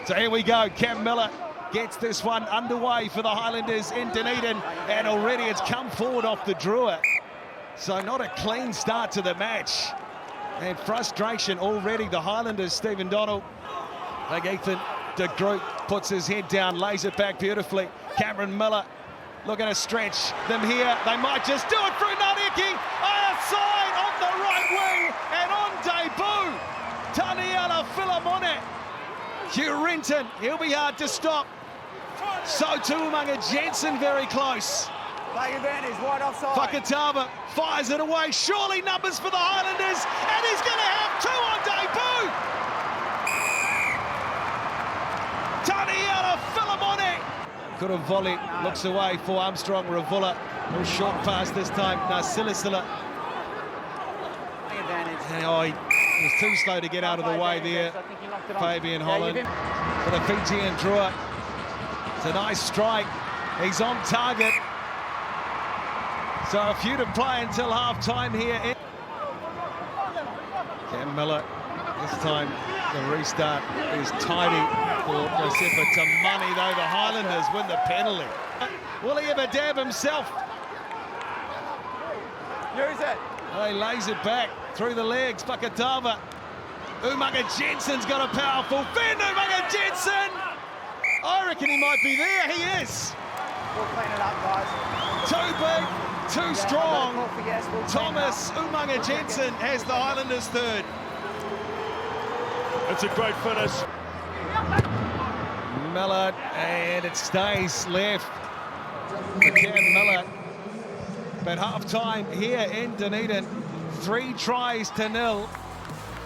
So here we go, Cam Miller gets this one underway for the Highlanders in Dunedin, and already it's come forward off the Drua. So not a clean start to the match. And frustration already, the Highlanders, Stephen Donald. Like Ethan de Groot puts his head down, lays it back beautifully. Cameron Miller looking to stretch them here. They might just do it through Naneki. Outside on the right wing, and on debut, Taniela Philemone. Hugh Renton, he'll be hard to stop. So Tuamanga Jensen very close. Take advantage, wide offside. Fakatava fires it away. Surely numbers for the Highlanders, and he's going to have two on debut. Taniela Philemone. Could have volleyed, looks away for Armstrong. Ravula, little short pass this time. Silisila. Oh, he was too slow to get out of the way there. Fabian Holland for the Fijian Drua. It's a nice strike. He's on target. So a few to play until half-time here. Cam Miller, this time the restart is tidy for Josefa Tamani, though the Highlanders win the penalty. Will he ever dab himself? Use it. Oh, he lays it back through the legs. Fakatava. Umaga Jensen's got a powerful fend. Umaga Jensen! I reckon he might be there. He is. We'll clean it up, guys. Too big, too strong. Thomas Umaga Jensen has the Highlanders third. It's a great finish. Miller, and it stays left for Cam Miller. But half-time here in Dunedin, 3 tries to 0.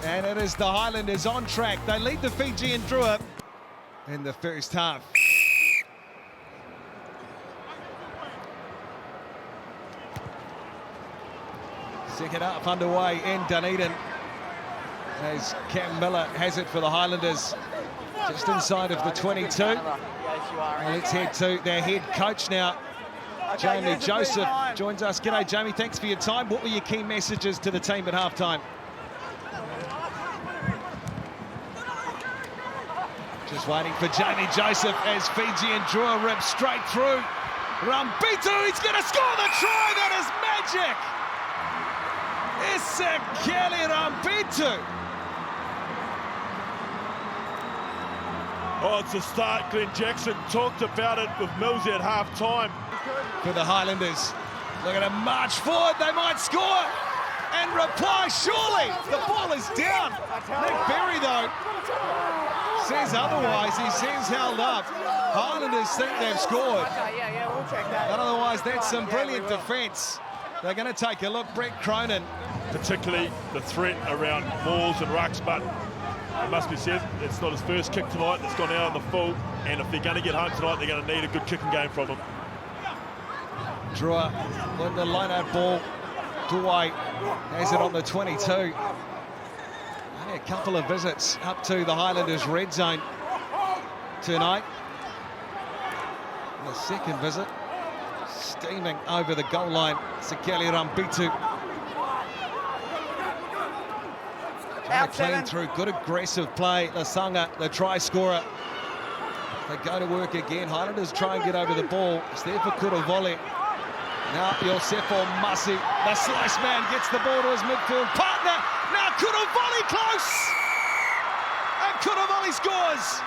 And it is the Highlanders on track. They lead the Fijian Drua in the first half. Second half underway in Dunedin as Cam Miller has it for the Highlanders just inside of the 22. Well, let's head to their head coach now. Jamie Joseph joins us. G'day, Jamie. Thanks for your time. What were your key messages to the team at halftime? Just waiting for Jamie Joseph as Fijian Drua rips straight through. Rambitu, he's going to score the try. That is magic. Isekeli Rambitu. Oh, it's a start. Glenn Jackson talked about it with Millsy at half-time. For the Highlanders, they're going to march forward. They might score and reply. Surely the ball is down. Nick Berry, though, says otherwise. He seems held up. Highlanders think they've scored. We'll check that. But otherwise, that's some brilliant defence. They're going to take a look. Brett Cronin. Particularly the threat around mauls and rucks, but it must be said, it's not his first kick tonight. It's gone out on the full, and if they're going to get home tonight, they're going to need a good kicking game from him. Drua on the line-out ball. Dwight has it on the 22. Only a couple of visits up to the Highlanders red zone tonight. The second visit, steaming over the goal line, Sekeli Rambitu. Trying to clean through, good aggressive play. Lasanga, the try scorer. They go to work again. Highlanders try and get over the ball. It's there for Kuravoli. Now Josefo Masi, the slice man, gets the ball to his midfield partner. Now Kuravoli close! And Kuravoli scores!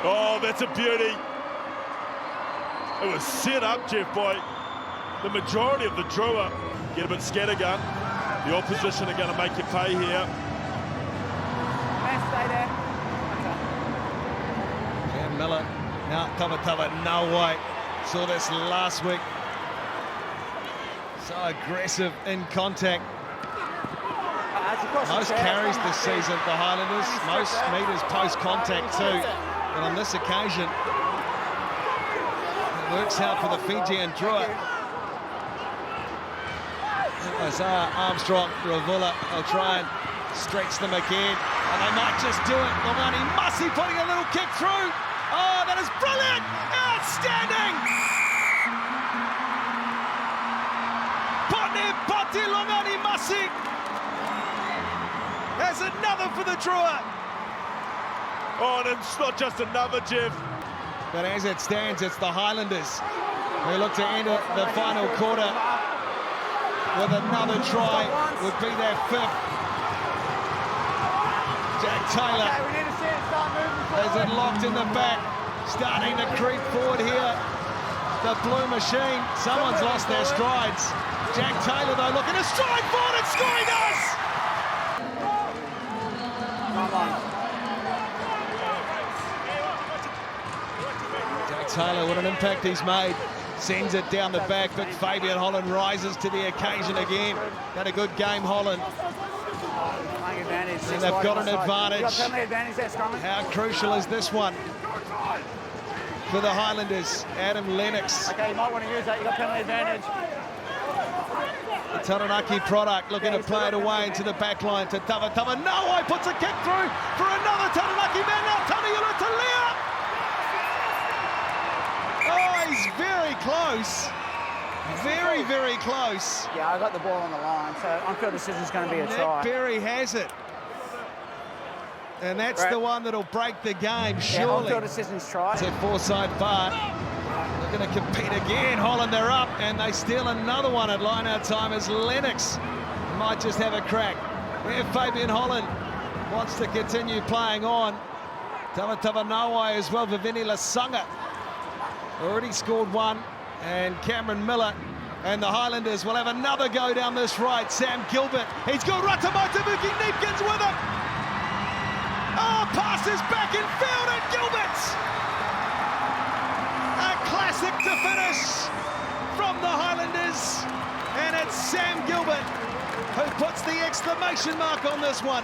Oh, that's a beauty. It was set up, Jeff, by the majority of the Drua. Get a bit scattergun. The opposition are going to make you pay here. Stay there. Cam Miller. Now, Tamatava, no way. Saw this last week. So aggressive in contact. Most carries this season, the Highlanders. Most metres post-contact too. But on this occasion, it works out for the Fijian Drua. Isaiah Armstrong, Ravula, they'll try and stretch them again. And they might just do it. Lomani Masi putting a little kick through. Oh, that is brilliant! Outstanding! Pone Pati Longani Masi. There's another for the Drua. Oh, and it's not just another, Jeff. But as it stands, it's the Highlanders who look to enter the final quarter with another try. Would be their fifth. Jack Taylor Okay, we need to see it start moving forward. has it locked in the back, starting to creep forward here. The blue machine, someone's lost their strides. Jack Taylor, though, looking to stride forward and score, he does! Come on. Jack Taylor, what an impact he's made. Sends it down the back, but Fabian Holland rises to the occasion again. Had a good game, Holland. Playing advantage. And they've got an advantage. You got penalty advantage there, Scrumming. How crucial is this one for the Highlanders? Adam Lennox, Okay, you might want to use that. You got penalty advantage. the Taranaki product, looking to play it away into the back line to Tava. No, puts a kick through for another Taranaki man. Now Taniula to Lea. Oh, he's very close. Very, very close. Yeah, I got the ball on the line, so on-field decision's going to be a try. Nick Berry has it. And that's the one that'll break the game, Yeah, surely. on-field decision's try. It's at Forsyth Park. They're going to compete again. Holland, they're up, and they steal another one at line-out time as Lennox might just have a crack. Where Fabian Holland wants to continue playing on. Tavanawai as well, Vivini Lasunga already scored one, and Cameron Miller, and the Highlanders will have another go down this right. Sam Gilbert, he's got Ratamotabuki Neepkins with him. Oh, passes back in field, and Gilbert! A classic to finish from the Highlanders, and it's Sam Gilbert who puts the exclamation mark on this one.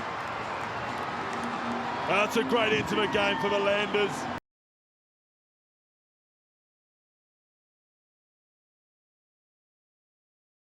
That's a great intimate game for the Landers.